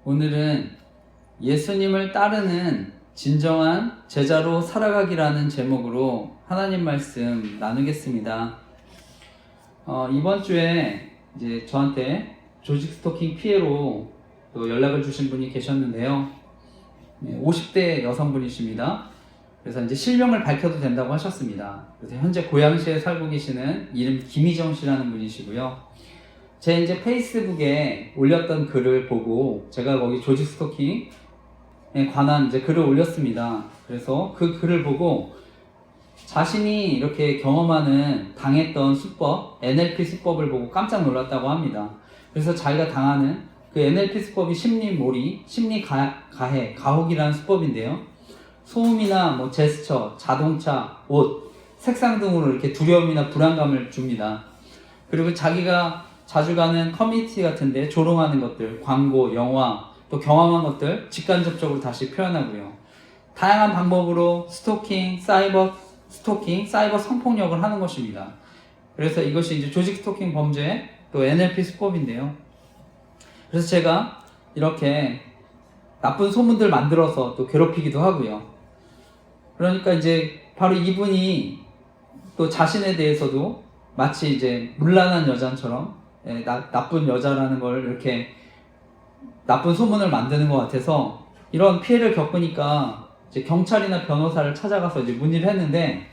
오늘은 예수님을 따르는 진정한 제자로 살아가기라는 제목으로 하나님 말씀 나누겠습니다. 이번 주에 이제 저한테 조직 스토킹 피해로 또 연락을 주신 분이 계셨는데요. 50대 여성분이십니다. 그래서 이제 실명을 밝혀도 된다고 하셨습니다. 그래서 현재 고양시에 살고 계시는 이름 김희정 씨라는 분이시고요. 제 이제 페이스북에 올렸던 글을 보고 제가 거기 조직 스토킹에 관한 이제 글을 올렸습니다. 그래서 그 글을 보고 자신이 이렇게 경험하는 당했던 수법, NLP 수법을 보고 깜짝 놀랐다고 합니다. 그래서 자기가 당하는 그 NLP 수법이 심리몰이, 심리가해, 가혹이라는 수법인데요. 소음이나 뭐 제스처, 자동차, 옷, 색상 등으로 이렇게 두려움이나 불안감을 줍니다. 그리고 자기가 자주 가는 커뮤니티 같은데 조롱하는 것들, 광고, 영화, 또 경험한 것들 직간접적으로 다시 표현하고요. 다양한 방법으로 스토킹, 사이버 스토킹, 사이버 성폭력을 하는 것입니다. 그래서 이것이 이제 조직 스토킹 범죄, 또 NLP 수법인데요. 그래서 제가 이렇게 나쁜 소문들 만들어서 또 괴롭히기도 하고요. 그러니까 이제 바로 이분이 또 자신에 대해서도 마치 이제 문란한 여자처럼 나쁜 여자라는 걸 이렇게 나쁜 소문을 만드는 것 같아서 이런 피해를 겪으니까 이제 경찰이나 변호사를 찾아가서 이제 문의를 했는데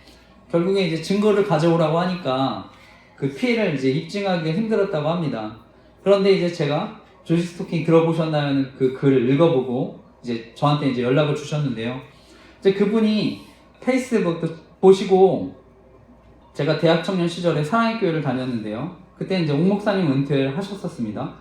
결국에 이제 증거를 가져오라고 하니까 그 피해를 이제 입증하기가 힘들었다고 합니다. 그런데 이제 제가 조직 스토킹 들어보셨나요? 그 글을 읽어보고 이제 저한테 이제 연락을 주셨는데요. 이제 그분이 페이스북도 보시고 제가 대학 청년 시절에 사랑의 교회를 다녔는데요. 그때 이제 옥 목사님 은퇴를 하셨었습니다.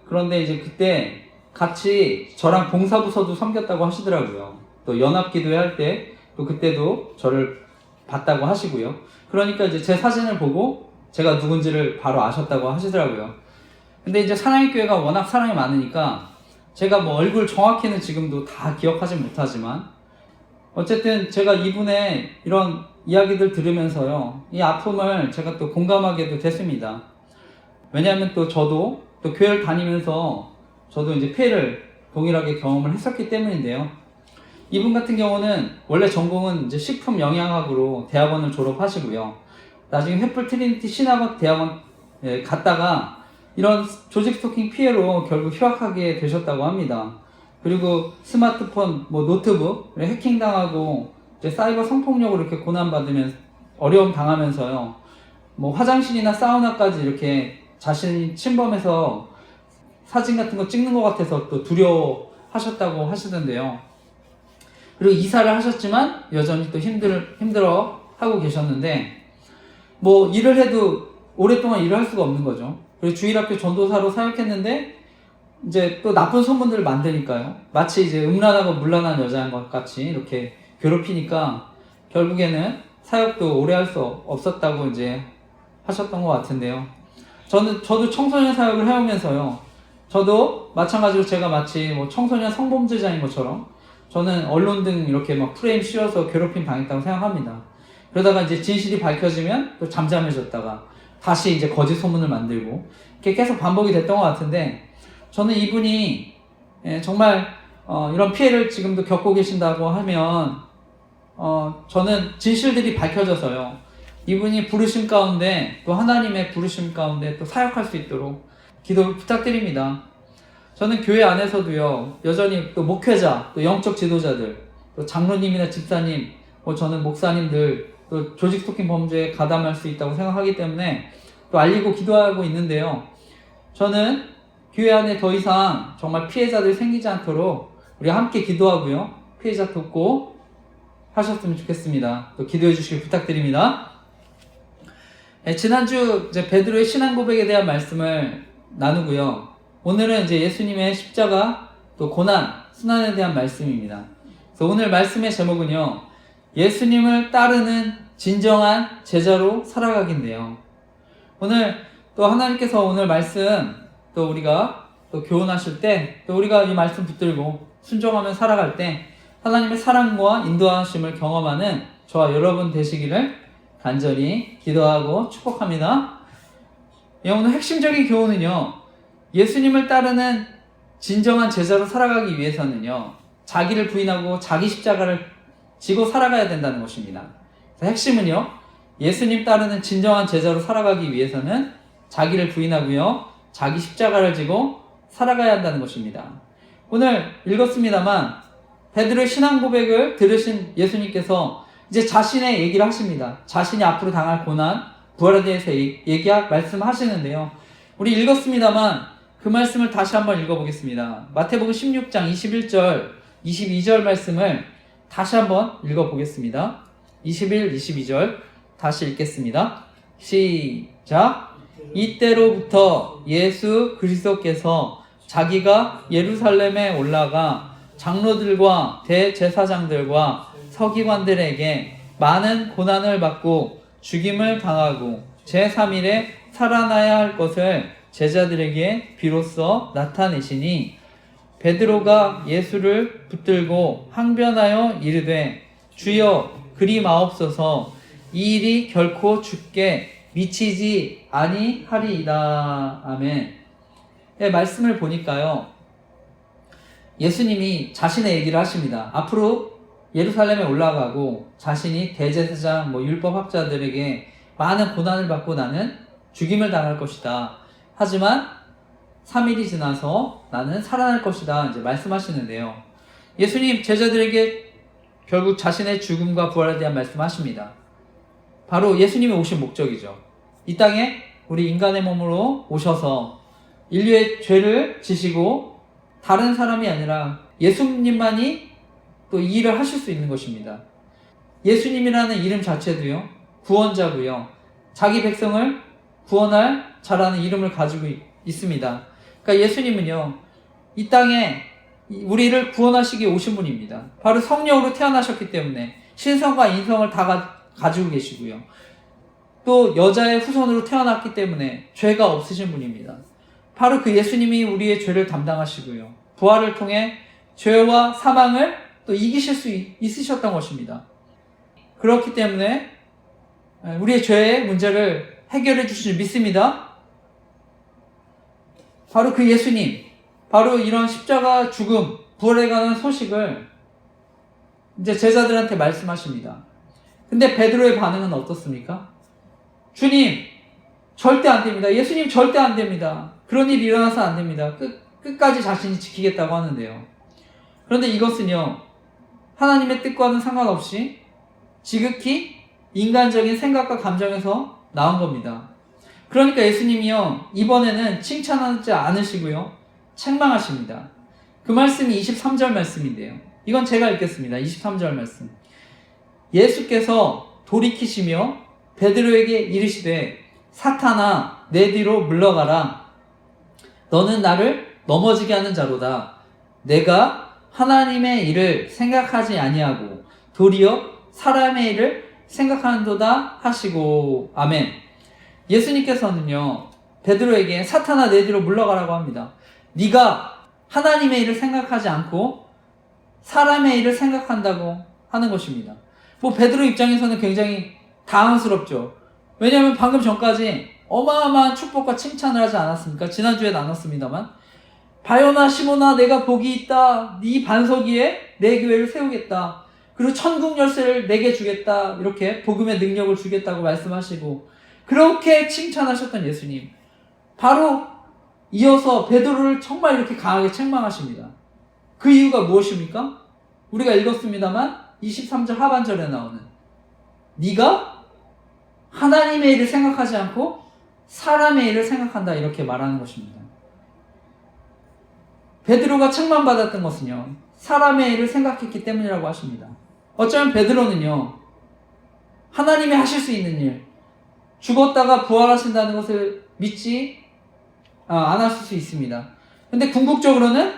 그런데 이제 그때 같이 저랑 봉사부서도 섬겼다고 하시더라고요. 또 연합기도회 할 때 또 그때도 저를 봤다고 하시고요. 그러니까 이제 제 사진을 보고 제가 누군지를 바로 아셨다고 하시더라고요. 근데 이제 사랑의 교회가 워낙 사랑이 많으니까 제가 뭐 얼굴 정확히는 지금도 다 기억하지 못하지만 어쨌든 제가 이분의 이런 이야기들 들으면서요, 이 아픔을 제가 또 공감하게도 됐습니다. 왜냐하면 또 저도 또 교회를 다니면서 저도 이제 피해를 동일하게 경험을 했었기 때문인데요. 이분 같은 경우는 원래 전공은 이제 식품 영양학으로 대학원을 졸업하시고요. 나중에 횃불 트리니티 신학원 대학원 갔다가 이런 조직 스토킹 피해로 결국 휴학하게 되셨다고 합니다. 그리고 스마트폰, 뭐 노트북 해킹당하고 이제 사이버 성폭력으로 이렇게 고난받으면 어려움 당하면서요. 뭐 화장실이나 사우나까지 이렇게 자신이 침범해서 사진 같은 거 찍는 것 같아서 또 두려워하셨다고 하시던데요. 그리고 이사를 하셨지만 여전히 또 힘들어 하고 계셨는데 뭐 일을 해도 오랫동안 일을 할 수가 없는 거죠. 그리고 주일학교 전도사로 사역했는데 이제 또 나쁜 소문들을 만드니까요. 마치 이제 음란하고 문란한 여자인 것 같이 이렇게 괴롭히니까 결국에는 사역도 오래 할 수 없었다고 이제 하셨던 것 같은데요. 저도 청소년 사역을 해오면서요. 저도 마찬가지로 제가 마치 뭐 청소년 성범죄자인 것처럼 저는 언론 등 이렇게 막 프레임 씌워서 괴롭힘 당했다고 생각합니다. 그러다가 이제 진실이 밝혀지면 또 잠잠해졌다가 다시 이제 거짓 소문을 만들고 이렇게 계속 반복이 됐던 것 같은데 저는 이분이 정말 이런 피해를 지금도 겪고 계신다고 하면 저는 진실들이 밝혀져서요. 이분이 부르심 가운데 또 하나님의 부르심 가운데 또 사역할 수 있도록 기도를 부탁드립니다. 저는 교회 안에서도요. 여전히 또 목회자, 또 영적 지도자들, 또 장로님이나 집사님, 저는 목사님들 또 조직 스토킹 범죄에 가담할 수 있다고 생각하기 때문에 또 알리고 기도하고 있는데요. 저는 교회 안에 더 이상 정말 피해자들이 생기지 않도록 우리 함께 기도하고요. 피해자 돕고 하셨으면 좋겠습니다. 또 기도해 주시길 부탁드립니다. 지난주 이제 베드로의 신앙 고백에 대한 말씀을 나누고요. 오늘은 이제 예수님의 십자가 또 고난, 순환에 대한 말씀입니다. 그래서 오늘 말씀의 제목은요. 예수님을 따르는 진정한 제자로 살아가기인데요. 오늘 또 하나님께서 오늘 말씀 또 우리가 또 교훈하실 때 또 우리가 이 말씀 붙들고 순종하며 살아갈 때 하나님의 사랑과 인도하심을 경험하는 저와 여러분 되시기를 간절히 기도하고 축복합니다. 오늘 핵심적인 교훈은요. 예수님을 따르는 진정한 제자로 살아가기 위해서는요, 자기를 부인하고 자기 십자가를 지고 살아가야 된다는 것입니다. 핵심은요, 예수님 따르는 진정한 제자로 살아가기 위해서는 자기를 부인하고요, 자기 십자가를 지고 살아가야 한다는 것입니다. 오늘 읽었습니다만 베드로의 신앙 고백을 들으신 예수님께서 이제 자신의 얘기를 하십니다. 자신이 앞으로 당할 고난, 부활에 대해서 말씀하시는데요. 우리 읽었습니다만 그 말씀을 다시 한번 읽어보겠습니다. 마태복음 16장 21절, 22절 말씀을 다시 한번 읽어보겠습니다. 21, 22절 다시 읽겠습니다. 시작. 이때로부터 예수 그리스도께서 자기가 예루살렘에 올라가 장로들과 대제사장들과 서기관들에게 많은 고난을 받고 죽임을 당하고 제3일에 살아나야 할 것을 제자들에게 비로소 나타내시니 베드로가 예수를 붙들고 항변하여 이르되 주여 그리 마옵소서 이 일이 결코 죽게 미치지 아니하리이다. 아멘. 네, 말씀을 보니까요, 예수님이 자신의 얘기를 하십니다. 앞으로 예루살렘에 올라가고 자신이 대제사장, 율법학자들에게 많은 고난을 받고 나는 죽임을 당할 것이다. 하지만 3일이 지나서 나는 살아날 것이다. 이제 말씀하시는데요. 예수님 제자들에게 결국 자신의 죽음과 부활에 대한 말씀하십니다. 바로 예수님이 오신 목적이죠. 이 땅에 우리 인간의 몸으로 오셔서 인류의 죄를 지시고 다른 사람이 아니라 예수님만이 또 이 일을 하실 수 있는 것입니다. 예수님이라는 이름 자체도요, 구원자고요, 자기 백성을 구원할 자라는 이름을 가지고 있습니다. 그러니까 예수님은요, 이 땅에 우리를 구원하시기 오신 분입니다. 바로 성령으로 태어나셨기 때문에 신성과 인성을 다 가지고 계시고요, 또 여자의 후손으로 태어났기 때문에 죄가 없으신 분입니다. 바로 그 예수님이 우리의 죄를 담당하시고요, 부활을 통해 죄와 사망을 또 이기실 수 있으셨던 것입니다. 그렇기 때문에 우리의 죄의 문제를 해결해 주실 줄 믿습니다. 바로 그 예수님, 바로 이런 십자가 죽음, 부활에 관한 소식을 이제 제자들한테 말씀하십니다. 근데 베드로의 반응은 어떻습니까? 주님, 절대 안 됩니다. 예수님 절대 안 됩니다. 그런 일이 일어나서 안 됩니다. 끝까지 자신이 지키겠다고 하는데요. 그런데 이것은요, 하나님의 뜻과는 상관없이 지극히 인간적인 생각과 감정에서 나온 겁니다. 그러니까 예수님이요, 이번에는 칭찬하지 않으시고요, 책망하십니다. 그 말씀이 23절 말씀인데요. 이건 제가 읽겠습니다. 23절 말씀. 예수께서 돌이키시며 베드로에게 이르시되 사탄아 내 뒤로 물러가라. 너는 나를 넘어지게 하는 자로다. 내가 하나님의 일을 생각하지 아니하고 도리어 사람의 일을 생각하는도다 하시고. 아멘. 예수님께서는요, 베드로에게 사탄아 내 뒤로 물러가라고 합니다. 네가 하나님의 일을 생각하지 않고 사람의 일을 생각한다고 하는 것입니다. 베드로 입장에서는 굉장히 당황스럽죠. 왜냐하면 방금 전까지 어마어마한 축복과 칭찬을 하지 않았습니까? 지난주에 나눴습니다만, 바요나 시몬아 내가 복이 있다. 네 반석 위에 내 교회를 세우겠다. 그리고 천국 열쇠를 내게 주겠다. 이렇게 복음의 능력을 주겠다고 말씀하시고 그렇게 칭찬하셨던 예수님, 바로 이어서 베드로를 정말 이렇게 강하게 책망하십니다. 그 이유가 무엇입니까? 우리가 읽었습니다만 23절 하반절에 나오는 네가 하나님의 일을 생각하지 않고 사람의 일을 생각한다, 이렇게 말하는 것입니다. 베드로가 책망받았던 것은요, 사람의 일을 생각했기 때문이라고 하십니다. 어쩌면 베드로는요, 하나님이 하실 수 있는 일, 죽었다가 부활하신다는 것을 믿지 않았을 수 있습니다. 근데 궁극적으로는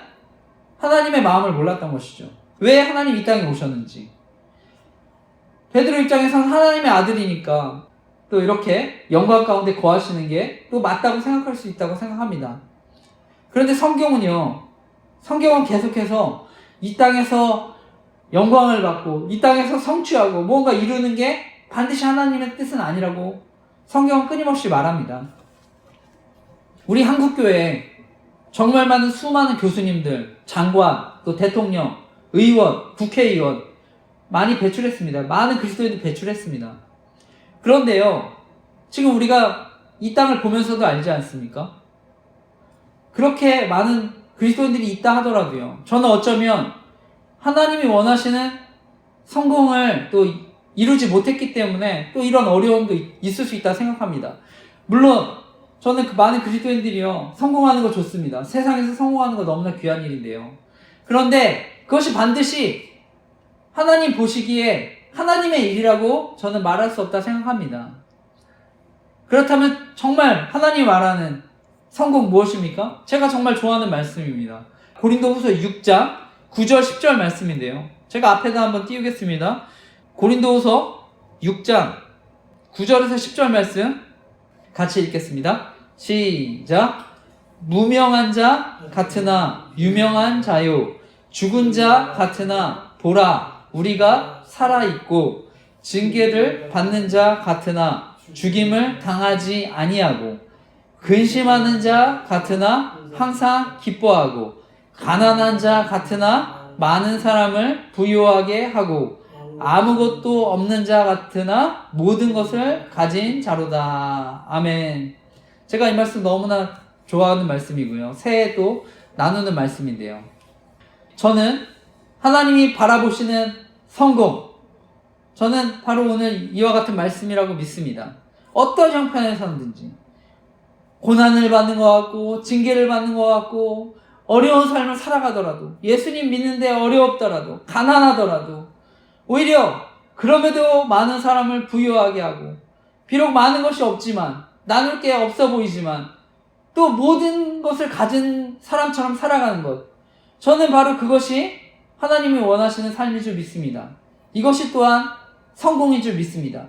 하나님의 마음을 몰랐던 것이죠. 왜 하나님 이 땅에 오셨는지. 베드로 입장에서는 하나님의 아들이니까 또 이렇게 영광 가운데 거하시는 게 또 맞다고 생각할 수 있다고 생각합니다. 그런데 성경은 계속해서 이 땅에서 영광을 받고 이 땅에서 성취하고 뭔가 이루는 게 반드시 하나님의 뜻은 아니라고 성경은 끊임없이 말합니다. 우리 한국교회 정말 많은 수많은 교수님들, 장관, 또 대통령, 의원, 국회의원 많이 배출했습니다. 많은 그리스도인들 배출했습니다. 그런데요, 지금 우리가 이 땅을 보면서도 알지 않습니까? 그렇게 많은 그리스도인들이 있다 하더라도요, 저는 어쩌면 하나님이 원하시는 성공을 또 이루지 못했기 때문에 또 이런 어려움도 있을 수 있다 생각합니다. 물론 저는 그 많은 그리스도인들이요, 성공하는 거 좋습니다. 세상에서 성공하는 거 너무나 귀한 일인데요. 그런데 그것이 반드시 하나님 보시기에 하나님의 일이라고 저는 말할 수 없다 생각합니다. 그렇다면 정말 하나님이 말하는 성공 무엇입니까? 제가 정말 좋아하는 말씀입니다. 고린도후서 6장 9절 10절 말씀인데요. 제가 앞에다 한번 띄우겠습니다. 고린도후서 6장 9절에서 10절 말씀 같이 읽겠습니다. 시작. 무명한 자 같으나 유명한 자요, 죽은 자 같으나 보라 우리가 살아있고, 징계를 받는 자 같으나 죽임을 당하지 아니하고, 근심하는 자 같으나 항상 기뻐하고, 가난한 자 같으나 많은 사람을 부유하게 하고, 아무것도 없는 자 같으나 모든 것을 가진 자로다. 아멘. 제가 이 말씀 너무나 좋아하는 말씀이고요, 새해도 나누는 말씀인데요, 저는 하나님이 바라보시는 성공, 저는 바로 오늘 이와 같은 말씀이라고 믿습니다. 어떤 형편에서든지 고난을 받는 것 같고 징계를 받는 것 같고 어려운 삶을 살아가더라도, 예수님 믿는데 어려웠더라도, 가난하더라도, 오히려 그럼에도 많은 사람을 부유하게 하고, 비록 많은 것이 없지만, 나눌 게 없어 보이지만 또 모든 것을 가진 사람처럼 살아가는 것, 저는 바로 그것이 하나님이 원하시는 삶인 줄 믿습니다. 이것이 또한 성공인 줄 믿습니다.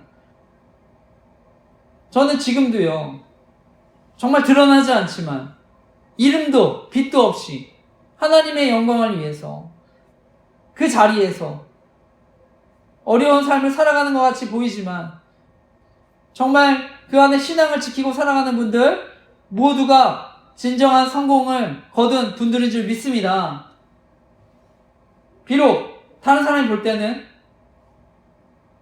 저는 지금도요, 정말 드러나지 않지만 이름도 빛도 없이 하나님의 영광을 위해서 그 자리에서 어려운 삶을 살아가는 것 같이 보이지만, 정말 그 안에 신앙을 지키고 살아가는 분들 모두가 진정한 성공을 거둔 분들인 줄 믿습니다. 비록 다른 사람이 볼 때는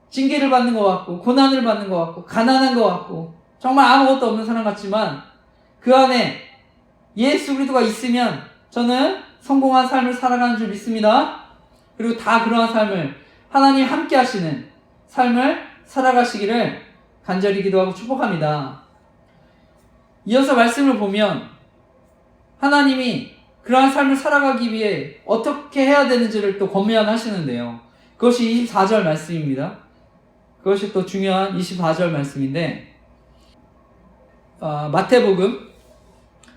징계를 받는 것 같고 고난을 받는 것 같고 가난한 것 같고 정말 아무것도 없는 사람 같지만, 그 안에 예수 그리스도가 있으면 저는 성공한 삶을 살아가는 줄 믿습니다. 그리고 다 그러한 삶을 하나님 함께 하시는 삶을 살아가시기를 간절히 기도하고 축복합니다. 이어서 말씀을 보면 하나님이 그러한 삶을 살아가기 위해 어떻게 해야 되는지를 또 권면하시는데요, 그것이 24절 말씀입니다. 그것이 또 중요한 24절 말씀인데, 마태복음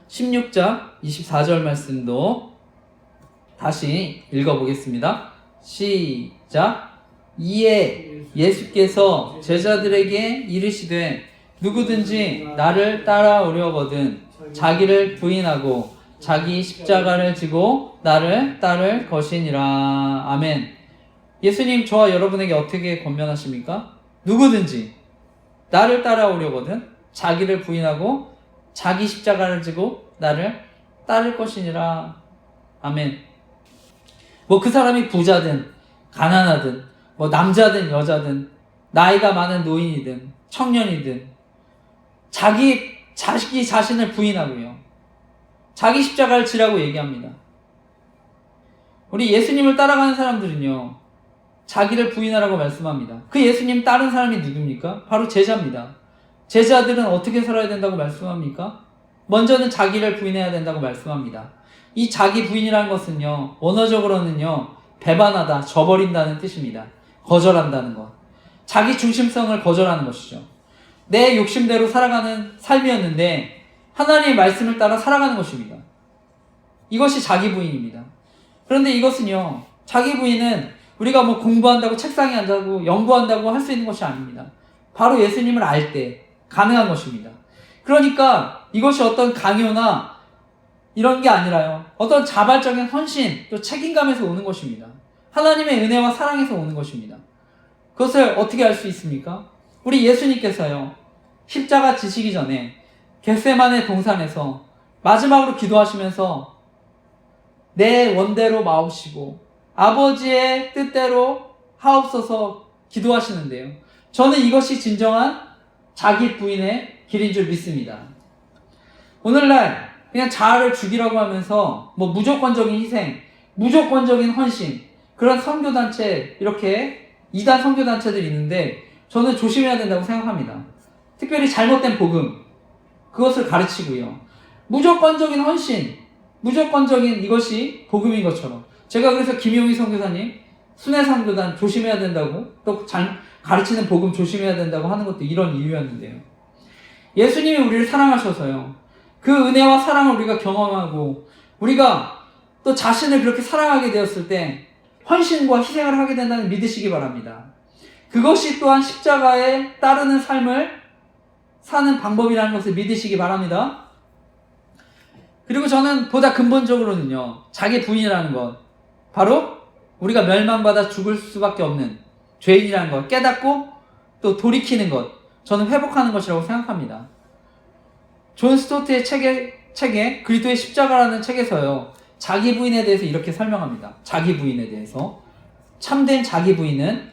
16장 24절 말씀도 다시 읽어보겠습니다. 시작. 이에 예수께서 제자들에게 이르시되 누구든지 나를 따라오려거든 자기를 부인하고 자기 십자가를 지고 나를 따를 것이니라. 아멘. 예수님 저와 여러분에게 어떻게 권면하십니까? 누구든지 나를 따라오려거든 자기를 부인하고 자기 십자가를 지고 나를 따를 것이니라. 아멘. 그 사람이 부자든 가난하든 남자든 여자든 나이가 많은 노인이든 청년이든 자기 자신을 부인하고요, 자기 십자가를 지라고 얘기합니다. 우리 예수님을 따라가는 사람들은요, 자기를 부인하라고 말씀합니다. 그 예수님 따른 사람이 누굽니까? 바로 제자입니다. 제자들은 어떻게 살아야 된다고 말씀합니까? 먼저는 자기를 부인해야 된다고 말씀합니다. 이 자기 부인이라는 것은요, 원어적으로는요, 배반하다, 저버린다는 뜻입니다. 거절한다는 것. 자기 중심성을 거절하는 것이죠. 내 욕심대로 살아가는 삶이었는데 하나님의 말씀을 따라 살아가는 것입니다. 이것이 자기 부인입니다. 그런데 이것은요, 자기 부인은 우리가 공부한다고 책상에 앉아고 연구한다고 할 수 있는 것이 아닙니다. 바로 예수님을 알 때 가능한 것입니다. 그러니까 이것이 어떤 강요나 이런 게 아니라요, 어떤 자발적인 헌신 또 책임감에서 오는 것입니다. 하나님의 은혜와 사랑에서 오는 것입니다. 그것을 어떻게 알 수 있습니까? 우리 예수님께서요, 십자가 지시기 전에 겟세마네 동산에서 마지막으로 기도하시면서 내 원대로 마옵시고 아버지의 뜻대로 하옵소서 기도하시는데요. 저는 이것이 진정한 자기 부인의 길인 줄 믿습니다. 오늘날 그냥 자아를 죽이라고 하면서 뭐 무조건적인 희생, 무조건적인 헌신, 그런 선교단체, 이렇게 이단 선교단체들이 있는데 저는 조심해야 된다고 생각합니다. 특별히 잘못된 복음, 그것을 가르치고요. 무조건적인 헌신, 무조건적인 이것이 복음인 것처럼. 제가 그래서 김용희 선교사님, 순회선교단 조심해야 된다고, 또 가르치는 복음 조심해야 된다고 하는 것도 이런 이유였는데요. 예수님이 우리를 사랑하셔서요. 그 은혜와 사랑을 우리가 경험하고 우리가 또 자신을 그렇게 사랑하게 되었을 때 헌신과 희생을 하게 된다는 믿으시기 바랍니다. 그것이 또한 십자가에 따르는 삶을 사는 방법이라는 것을 믿으시기 바랍니다. 그리고 저는 보다 근본적으로는요, 자기 부인이라는 것, 바로 우리가 멸망받아 죽을 수밖에 없는 죄인이라는 것 깨닫고 또 돌이키는 것, 저는 회복하는 것이라고 생각합니다. 존 스토트의 책에 그리스도의 십자가라는 책에서요, 자기 부인에 대해서 이렇게 설명합니다. 자기 부인에 대해서 참된 자기 부인은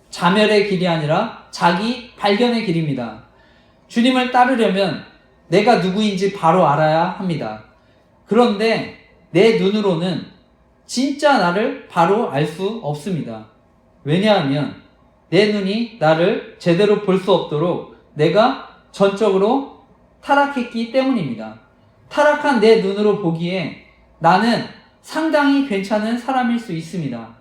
자멸의 길이 아니라 자기 발견의 길입니다. 주님을 따르려면 내가 누구인지 바로 알아야 합니다. 그런데 내 눈으로는 진짜 나를 바로 알 수 없습니다. 왜냐하면 내 눈이 나를 제대로 볼 수 없도록 내가 전적으로 타락했기 때문입니다. 타락한 내 눈으로 보기에 나는 상당히 괜찮은 사람일 수 있습니다.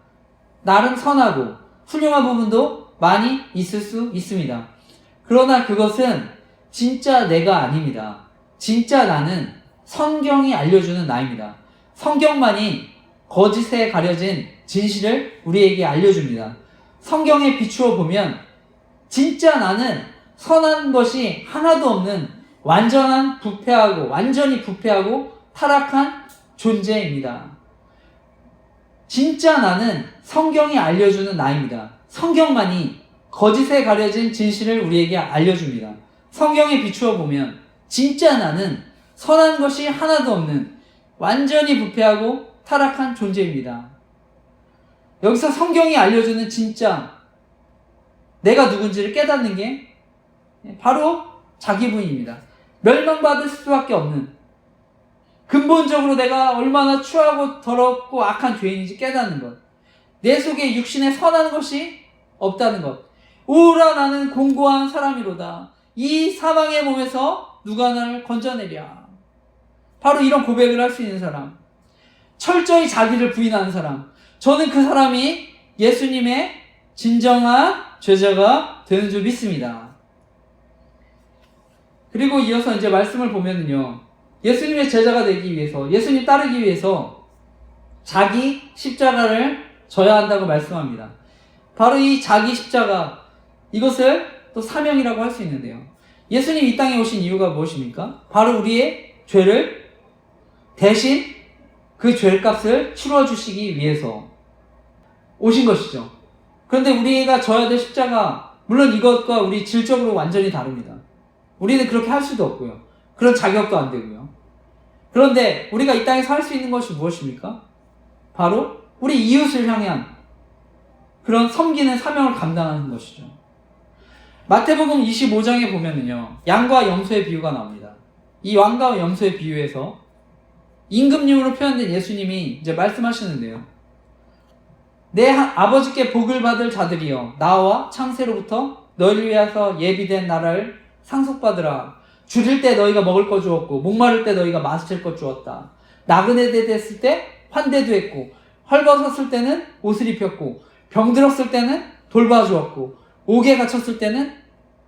나름 선하고 훌륭한 부분도 많이 있을 수 있습니다. 그러나 그것은 진짜 내가 아닙니다. 진짜 나는 성경이 알려주는 나입니다. 성경만이 거짓에 가려진 진실을 우리에게 알려줍니다. 성경에 비추어 보면 진짜 나는 선한 것이 하나도 없는 완전히 부패하고 타락한 존재입니다. 진짜 나는 성경이 알려주는 나입니다. 성경만이 거짓에 가려진 진실을 우리에게 알려줍니다. 성경에 비추어 보면 진짜 나는 선한 것이 하나도 없는 완전히 부패하고 타락한 존재입니다. 여기서 성경이 알려주는 진짜 내가 누군지를 깨닫는 게 바로 자기 부인입니다. 멸망받을 수밖에 없는, 근본적으로 내가 얼마나 추하고 더럽고 악한 죄인인지 깨닫는 것, 내 속에 육신에 선한 것이 없다는 것, 오라 나는 공고한 사람이로다, 이 사망의 몸에서 누가 나를 건져내랴. 바로 이런 고백을 할 수 있는 사람, 철저히 자기를 부인하는 사람, 저는 그 사람이 예수님의 진정한 제자가 되는 줄 믿습니다. 그리고 이어서 이제 말씀을 보면은요, 예수님의 제자가 되기 위해서, 예수님 따르기 위해서 자기 십자가를 져야 한다고 말씀합니다. 바로 이 자기 십자가, 이것을 또 사명이라고 할 수 있는데요. 예수님 이 땅에 오신 이유가 무엇입니까? 바로 우리의 죄를 대신 그 죄값을 치러 주시기 위해서 오신 것이죠. 그런데 우리가 져야 될 십자가, 물론 이것과 우리 질적으로 완전히 다릅니다. 우리는 그렇게 할 수도 없고요. 그런 자격도 안 되고요. 그런데 우리가 이 땅에서 할 수 있는 것이 무엇입니까? 바로 우리 이웃을 향한 그런 섬기는 사명을 감당하는 것이죠. 마태복음 25장에 보면은요, 양과 염소의 비유가 나옵니다. 이 양과 염소의 비유에서 임금님으로 표현된 예수님이 이제 말씀하시는데요. 내 아버지께 복을 받을 자들이여, 나와 창세로부터 너희를 위해서 예비된 나라를 상속받으라. 줄일 때 너희가 먹을 것 주었고, 목마를 때 너희가 마실 것 주었다. 나그네 됐을 때 환대도 했고, 헐벗었을 때는 옷을 입혔고, 병들었을 때는 돌봐주었고, 옥에 갇혔을 때는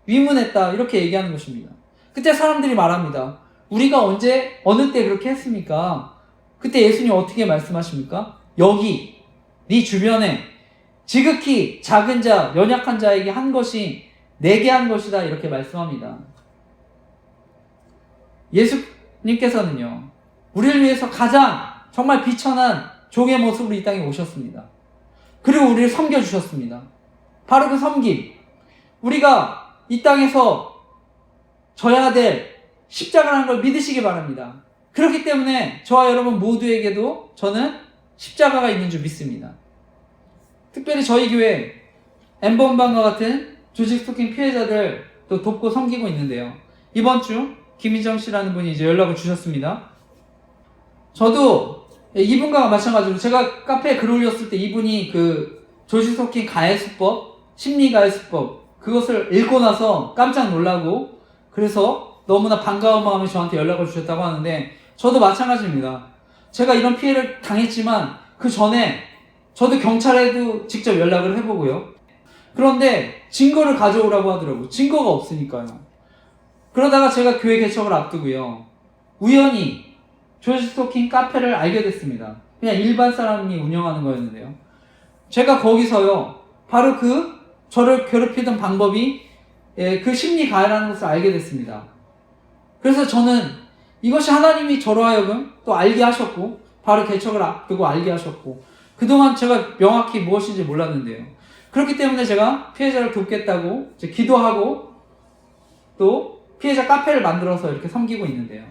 위문했다. 이렇게 얘기하는 것입니다. 그때 사람들이 말합니다. 우리가 언제 어느 때 그렇게 했습니까? 그때 예수님 어떻게 말씀하십니까? 여기 네 주변에 지극히 작은 자, 연약한 자에게 한 것이 내게 한 것이다. 이렇게 말씀합니다. 예수님께서는요, 우리를 위해서 가장 정말 비천한 종의 모습으로 이 땅에 오셨습니다. 그리고 우리를 섬겨주셨습니다. 바로 그 섬김, 우리가 이 땅에서 져야 될 십자가라는 걸 믿으시기 바랍니다. 그렇기 때문에 저와 여러분 모두에게도 저는 십자가가 있는 줄 믿습니다. 특별히 저희 교회 엠번방과 같은 조직 스토킹 피해자들 또 돕고 섬기고 있는데요. 이번 주 김희정 씨라는 분이 이제 연락을 주셨습니다. 저도 이분과 마찬가지로 제가 카페에 글 올렸을 때 이분이 그 조직 스토킹 가해수법, 심리 가해수법 그것을 읽고 나서 깜짝 놀라고 그래서 너무나 반가운 마음에 저한테 연락을 주셨다고 하는데 저도 마찬가지입니다. 제가 이런 피해를 당했지만 그 전에 저도 경찰에도 직접 연락을 해보고요. 그런데 증거를 가져오라고 하더라고요. 증거가 없으니까요. 그러다가 제가 교회 개척을 앞두고요. 우연히 조지 스토킹 카페를 알게 됐습니다. 그냥 일반 사람이 운영하는 거였는데요. 제가 거기서요. 바로 저를 괴롭히던 방법이 그 심리 가해라는 것을 알게 됐습니다. 그래서 저는 이것이 하나님이 저로 하여금 또 알게 하셨고 바로 개척을 앞두고 알게 하셨고 그동안 제가 명확히 무엇인지 몰랐는데요. 그렇기 때문에 제가 피해자를 돕겠다고 이제 기도하고 또 피해자 카페를 만들어서 이렇게 섬기고 있는데요.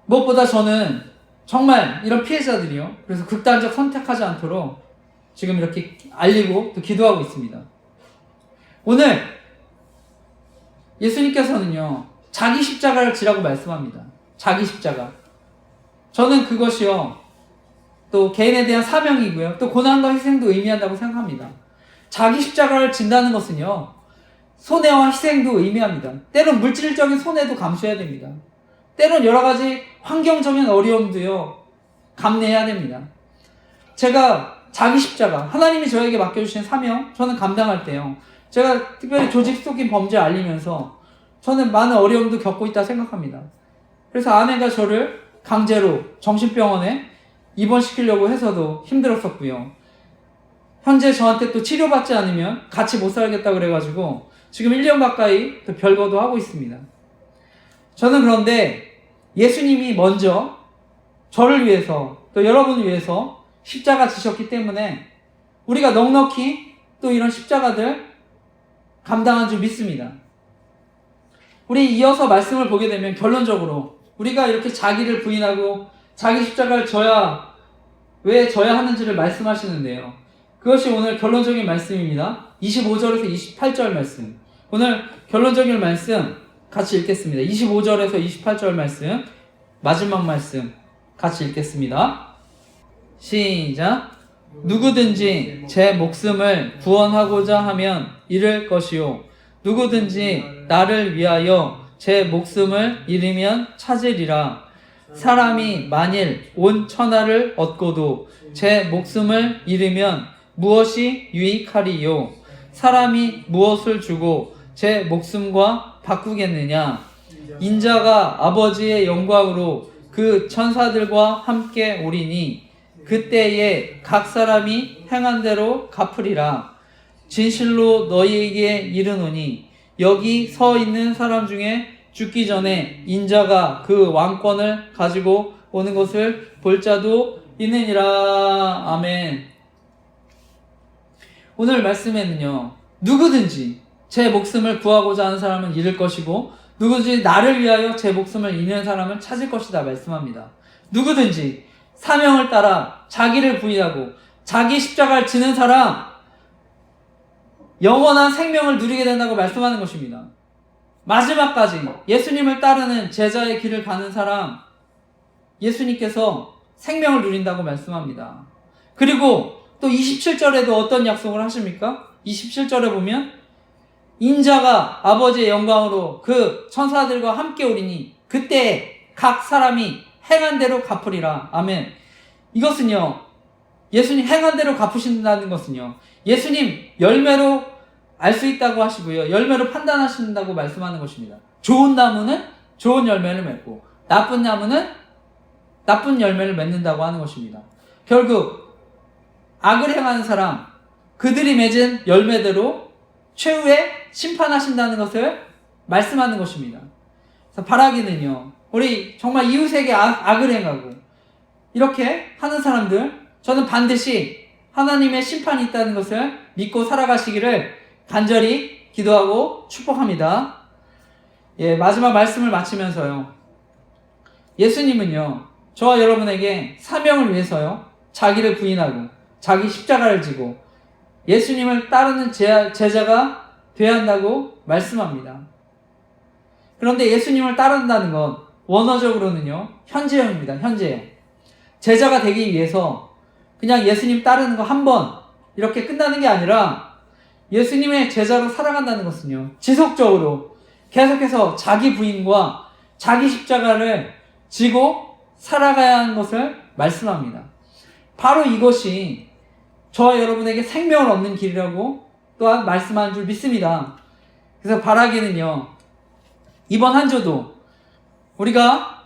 무엇보다 저는 정말 이런 피해자들이요. 그래서 극단적 선택하지 않도록 지금 이렇게 알리고 또 기도하고 있습니다. 오늘 예수님께서는요. 자기 십자가를 지라고 말씀합니다. 자기 십자가. 저는 그것이요. 또 개인에 대한 사명이고요. 또 고난과 희생도 의미한다고 생각합니다. 자기 십자가를 진다는 것은요. 손해와 희생도 의미합니다. 때론 물질적인 손해도 감수해야 됩니다. 때론 여러 가지 환경적인 어려움도요. 감내해야 됩니다. 제가 자기 십자가, 하나님이 저에게 맡겨주신 사명, 저는 감당할 때요. 제가 특별히 조직 스토킹 범죄를 알리면서 저는 많은 어려움도 겪고 있다 생각합니다. 그래서 아내가 저를 강제로 정신병원에 입원시키려고 해서도 힘들었었고요. 현재 저한테 또 치료받지 않으면 같이 못 살겠다 그래가지고 지금 1년 가까이 또 별거도 하고 있습니다. 저는 그런데 예수님이 먼저 저를 위해서 또 여러분을 위해서 십자가 지셨기 때문에 우리가 넉넉히 또 이런 십자가들 감당한 줄 믿습니다. 우리 이어서 말씀을 보게 되면 결론적으로 우리가 이렇게 자기를 부인하고 자기 십자가를 왜 져야 하는지를 말씀하시는데요. 그것이 오늘 결론적인 말씀입니다. 25절에서 28절 말씀. 오늘 결론적인 말씀 같이 읽겠습니다. 25절에서 28절 말씀, 마지막 말씀 같이 읽겠습니다. 시작. 누구든지 제 목숨을 구원하고자 하면 잃을 것이요. 누구든지 나를 위하여 제 목숨을 잃으면 찾으리라. 사람이 만일 온 천하를 얻고도 제 목숨을 잃으면 무엇이 유익하리요? 사람이 무엇을 주고 제 목숨과 바꾸겠느냐? 인자가 아버지의 영광으로 그 천사들과 함께 오리니 그때에 각 사람이 행한 대로 갚으리라. 진실로 너희에게 이르노니 여기 서 있는 사람 중에 죽기 전에 인자가 그 왕권을 가지고 오는 것을 볼 자도 있느니라. 아멘. 오늘 말씀에는요. 누구든지 제 목숨을 구하고자 하는 사람은 잃을 것이고 누구든지 나를 위하여 제 목숨을 잃는 사람은 찾을 것이다 말씀합니다. 누구든지 사명을 따라 자기를 부인하고 자기 십자가를 지는 사람 영원한 생명을 누리게 된다고 말씀하는 것입니다. 마지막까지 예수님을 따르는 제자의 길을 가는 사람 예수님께서 생명을 누린다고 말씀합니다. 그리고 또 27절에도 어떤 약속을 하십니까? 27절에 보면 인자가 아버지의 영광으로 그 천사들과 함께 오리니 그때 각 사람이 행한 대로 갚으리라. 아멘. 이것은요. 예수님 행한 대로 갚으신다는 것은요. 예수님 열매로 알 수 있다고 하시고요. 열매로 판단하신다고 말씀하는 것입니다. 좋은 나무는 좋은 열매를 맺고 나쁜 나무는 나쁜 열매를 맺는다고 하는 것입니다. 결국 악을 행하는 사람 그들이 맺은 열매대로 최후에 심판하신다는 것을 말씀하는 것입니다. 그래서 바라기는요. 우리 정말 이웃에게 악을 행하고 이렇게 하는 사람들 저는 반드시 하나님의 심판이 있다는 것을 믿고 살아가시기를 간절히 기도하고 축복합니다. 마지막 말씀을 마치면서요. 예수님은요, 저와 여러분에게 사명을 위해서요, 자기를 부인하고 자기 십자가를 지고 예수님을 따르는 제자가 되어야 한다고 말씀합니다. 그런데 예수님을 따른다는 건 원어적으로는요, 현재형입니다. 현재형. 제자가 되기 위해서 그냥 예수님 따르는 거 한 번 이렇게 끝나는 게 아니라 예수님의 제자로 살아간다는 것은요, 지속적으로 계속해서 자기 부인과 자기 십자가를 지고 살아가야 하는 것을 말씀합니다. 바로 이것이 저와 여러분에게 생명을 얻는 길이라고 또한 말씀하는 줄 믿습니다. 그래서 바라기는요, 이번 한 주도 우리가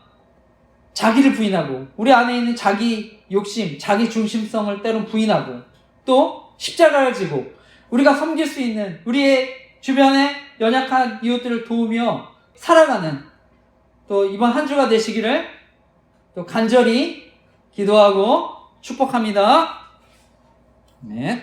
자기를 부인하고 우리 안에 있는 자기 욕심, 자기 중심성을 때론 부인하고 또 십자가를 지고 우리가 섬길 수 있는 우리의 주변의 연약한 이웃들을 도우며 살아가는 또 이번 한 주가 되시기를 또 간절히 기도하고 축복합니다. 네.